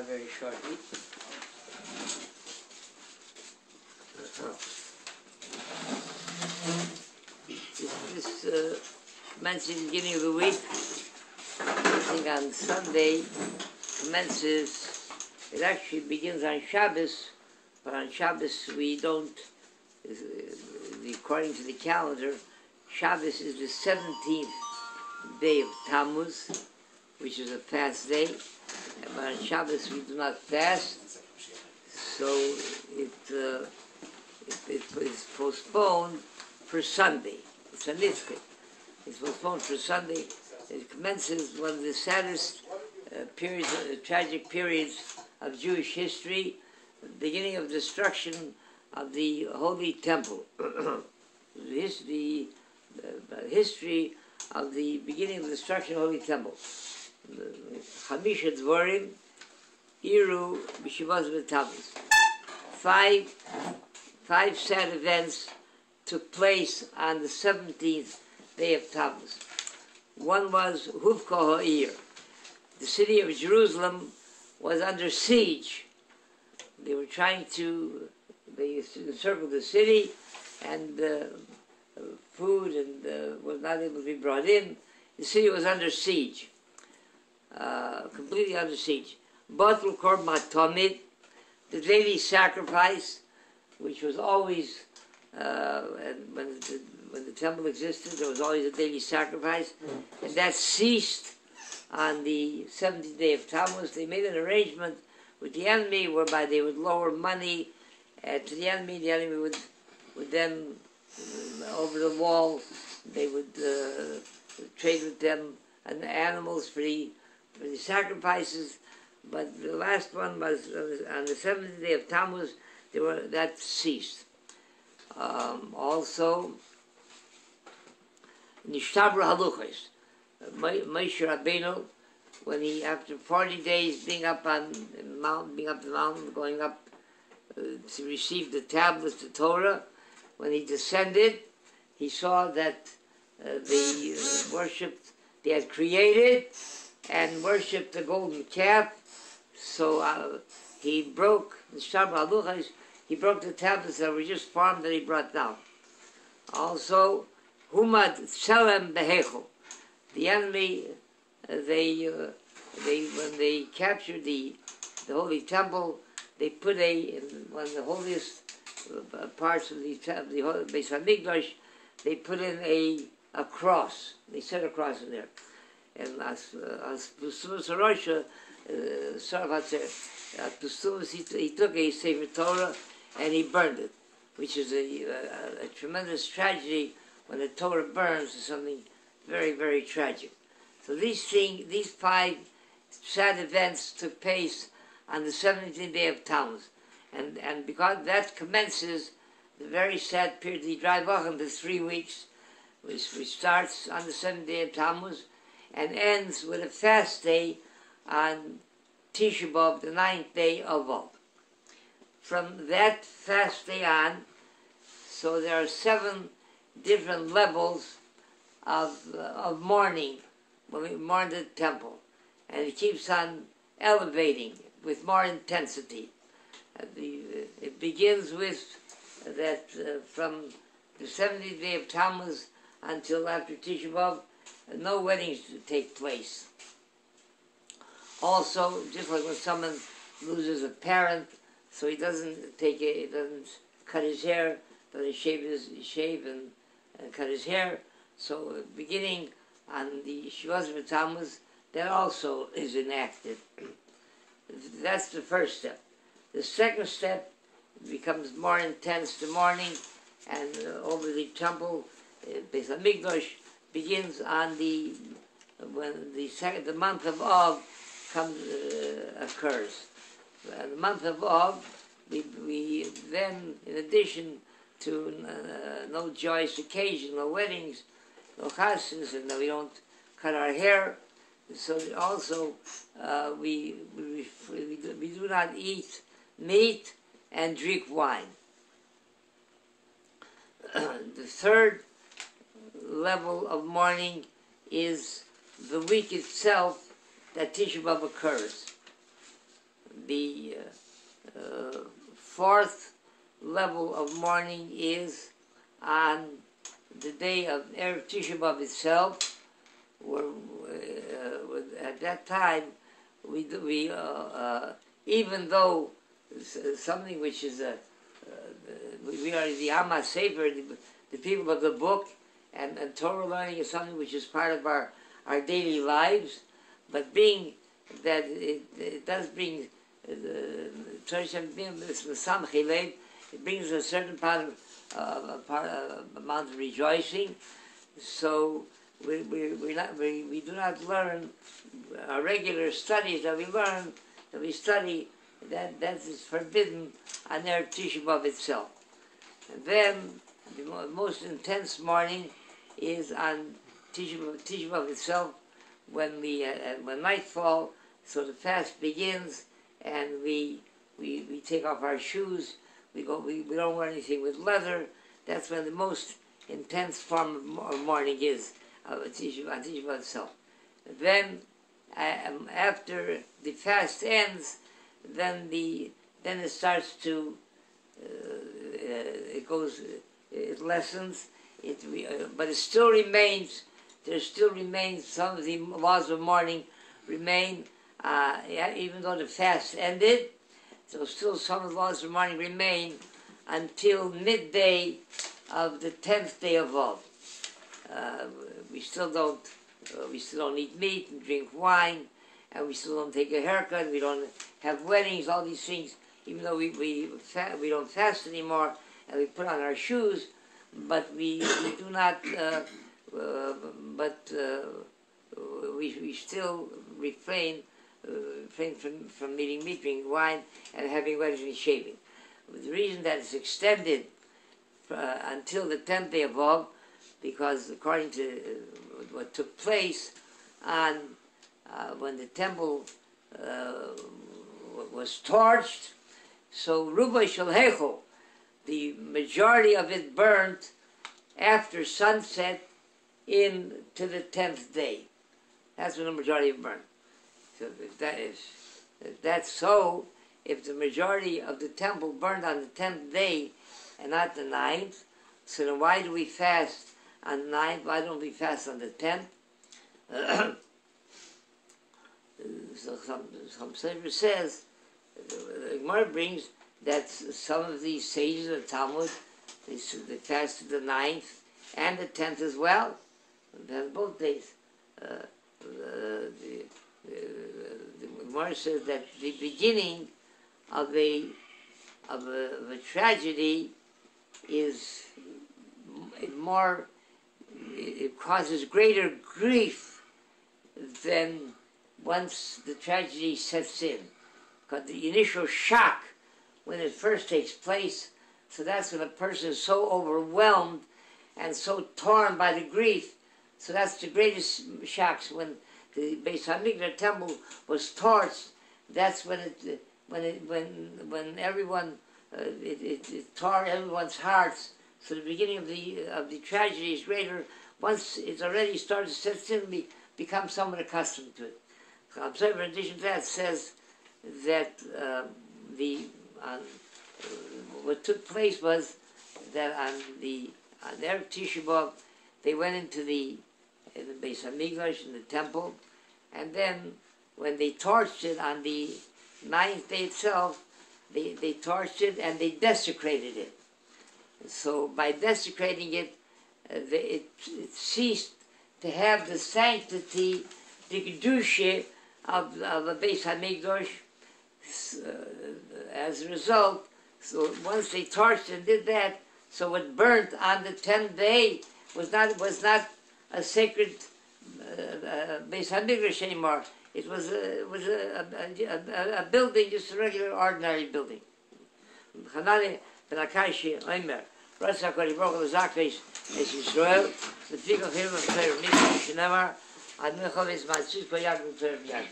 start very shortly. This commences the beginning of the week. I think on Sunday commences, it actually begins on Shabbos, but on Shabbos we don't, according to the calendar, Shabbos is the 17th day of Tammuz, which is a fast day, but on Shabbos we do not fast, so it is postponed for Sunday. It's a nitke. It's postponed for Sunday. It commences one of the saddest tragic periods of Jewish history, the beginning of destruction of the Holy Temple. the history of the beginning of the destruction of the Holy Temple. Chamisha Dvorim, Iru, B'Shivos B'Tammuz. Five sad events took place on the 17th day of Tammuz. One was Huvko Ha'ir. The city of Jerusalem was under siege. They were trying to, they encircled the city, and food and was not able to be brought in. The city was under siege, completely under siege. Batul Korban Tamid, the daily sacrifice, which was always, when the temple existed, there was always a daily sacrifice, and that ceased on the 17th day of Tammuz. They made an arrangement with the enemy whereby they would lower money to the enemy. The enemy would then, over the wall, they would trade with them and animals for the sacrifices. But the last one was on the 17th day of Tammuz. That ceased. Also, Nishtabra Haluchos, Moshe Rabbeinu, when he, after 40 days being up the mountain, going up to receive the tablets, the Torah, when he descended, he saw that they worshipped, they had created and worshipped the golden calf. So he broke the Nishtabra Haluchos. He broke the tablets that were just formed that he brought down. Also, Humad Tselem Behechel. The enemy, when they captured the Holy Temple, they put one of the holiest parts of the Beis HaMikdash, they put in a cross. They set a cross in there. And as Pusuvus Arosha, he took a Sefer Torah and he burned it, which is a tremendous tragedy. When the Torah burns, is something very, very tragic. So these five sad events took place on the 17th day of Tammuz. And because that commences the very sad period, the Dry Wochen, the 3 weeks, which starts on the 7th day of Tammuz and ends with a fast day on Tisha B'Av, the 9th day of Av. From that fast day on, so there are 7 different levels of mourning when we mourn the temple, and it keeps on elevating with more intensity. It begins with that from the 70th day of Tammuz until after Tisha B'Av, no weddings take place. Also, just like when someone loses a parent, so he doesn't cut his hair, doesn't shave and cut his hair. So beginning on the Shivos B'Tammuz, that also is enacted. That's the first step. The second step becomes more intense the morning, and over the temple, Beis HaMikdash begins on when the month of Av occurs. The month of Av, we then, in addition to no joyous occasion, no weddings, no chasnas, and we don't cut our hair. So also we do not eat meat and drink wine. The third level of mourning is the week itself that Tisha B'Av occurs. the fourth level of mourning is on the day of Erev Tisha B'Av itself, where at that time we even though something which is we are the Amma Sefer, the people of the book, and Torah learning is something which is part of our daily lives, but being that it does bring it brings a certain amount of rejoicing. So we do not learn our regular studies that we learn, that we study, that is forbidden on Erev Tisha B'Av itself. And then the most intense morning is on Tisha B'Av itself, when nightfall, so the fast begins, and we take off our shoes. We don't wear anything with leather. That's when the most intense form of mourning is on Tisha B'Av itself. And then after the fast ends, then it starts to it lessens. But it still remains. There still remains some of the laws of mourning remain, even though the fast ended. So still some of the laws of mourning remain until midday of the 10th day of Av. We still don't eat meat and drink wine, and we still don't take a haircut. We don't have weddings. All these things, even though we don't fast anymore, and we put on our shoes, but we do not. We still refrain from eating meat, drinking wine, and having weddings and shaving. The reason that it's extended until the 10th day of Av, because according to what took place on when the temple was torched, so Ruba Shalhecho, the majority of it burnt after sunset into the 10th day. That's when the majority of it burned. So if that's so, if the majority of the temple burned on the 10th day and not the 9th, so then why do we fast on the 9th? Why don't we fast on the 10th? So some Sefer says, the Gemara brings that some of these sages of Talmud, they fasted the 9th and the 10th as well. That's both days. The Gemara says that the beginning of a tragedy is more, it causes greater grief than once the tragedy sets in. Because the initial shock, when it first takes place, so that's when a person is so overwhelmed and so torn by the grief. So that's the greatest shocks. When the Beis Hamikdash temple was torched, that's when everyone it tore everyone's hearts. So the beginning of the tragedy is greater once it's already started to set in. We become somewhat accustomed to it. So in addition to that, says that what took place was that on Erev Tisha B'Av, they went into the Beis Hamikdash, in the temple, and then when they torched it on the 9th day itself, they torched it and they desecrated it. So by desecrating it, it ceased to have the sanctity, the kedusha of a Beis Hamikdash. As a result, so once they torched and did that, so what burnt on the 10th day was not a sacred Beis Hamikdash anymore. It was a building, just a regular, ordinary building. Chanane ben Akashi Omer, Rasa Kori Baruch L'Zakis Es Yisrael, L'Fikach Hilva Fer Mikra Shenamar, Ad Mechav Es Matzis Koyad Fer Miyad.